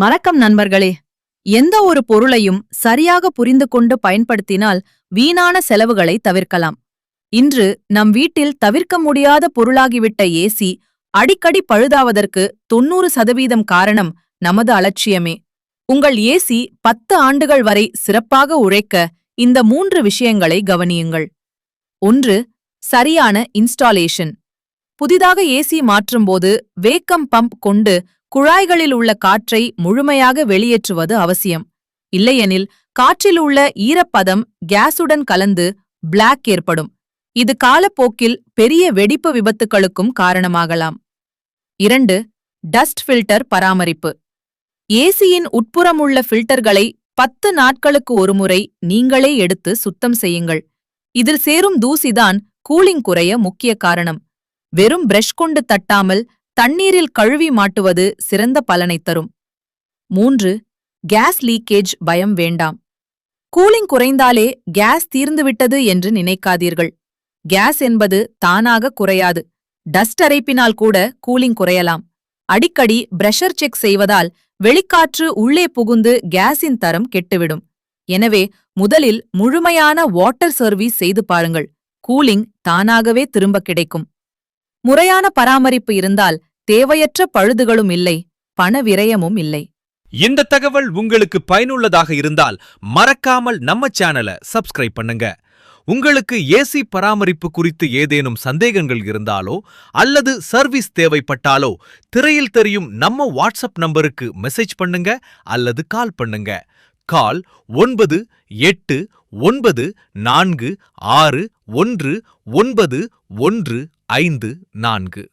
வணக்கம் நண்பர்களே. எந்த ஒரு பொருளையும் சரியாக புரிந்து கொண்டு பயன்படுத்தினால் வீணான செலவுகளை தவிர்க்கலாம். இன்று நம் வீட்டில் தவிர்க்க முடியாத பொருளாகிவிட்ட ஏசி அடிக்கடி பழுதாவதற்கு 90% காரணம் நமது அலட்சியமே. உங்கள் ஏசி 10 ஆண்டுகள் வரை சிறப்பாக உழைக்க இந்த 3 விஷயங்களை கவனியுங்கள். 1. சரியான இன்ஸ்டாலேஷன். புதிதாக ஏசி மாற்றும்போது வேக்கம் பம்ப் கொண்டு குழாய்களில் உள்ள காற்றை முழுமையாக வெளியேற்றுவது அவசியம். இல்லையெனில் காற்றில் உள்ள ஈரப்பதம் கேஸுடன் கலந்து பிளாக் ஏற்படும். இது காலப்போக்கில் பெரிய வெடிப்பு விபத்துகளுக்கும் காரணமாகலாம். 2. டஸ்ட் ஃபில்டர் பராமரிப்பு. ஏசியின் உட்புறமுள்ள ஃபில்டர்களை 10 நாட்களுக்கு ஒருமுறை நீங்களே எடுத்து சுத்தம் செய்யுங்கள். இதில் சேரும் தூசிதான் கூலிங் குறைய முக்கிய காரணம். வெறும் பிரஷ் கொண்டு தட்டாமல் தண்ணீரில் கழுவி மாட்டுவது சிறந்த பலனைத் தரும். 3. கேஸ் லீக்கேஜ் பயம் வேண்டாம். கூலிங் குறைந்தாலே கேஸ் தீர்ந்துவிட்டது என்று நினைக்காதீர்கள். கேஸ் என்பது தானாக குறையாது. டஸ்ட் அரைப்பினால் கூட கூலிங் குறையலாம். அடிக்கடி பிரஷர் செக் செய்வதால் வெளிக்காற்று உள்ளே புகுந்து கேஸின் தரம் கெட்டுவிடும். எனவே முதலில் முழுமையான வாட்டர் சர்வீஸ் செய்து பாருங்கள். கூலிங் தானாகவே திரும்ப கிடைக்கும். முறையான பராமரிப்பு இருந்தால் தேவையற்ற பழுதுகளும் இல்லை, பண விரயமும் இல்லை. இந்த தகவல் உங்களுக்கு பயனுள்ளதாக இருந்தால் மறக்காமல் நம்ம சேனலை சப்ஸ்கிரைப் பண்ணுங்க. உங்களுக்கு ஏசி பராமரிப்பு குறித்து ஏதேனும் சந்தேகங்கள் இருந்தாலோ அல்லது சர்வீஸ் தேவைப்பட்டாலோ திரையில் தெரியும் நம்ம வாட்ஸ்அப் நம்பருக்கு மெசேஜ் பண்ணுங்க அல்லது கால் பண்ணுங்க. கால் 989446191554.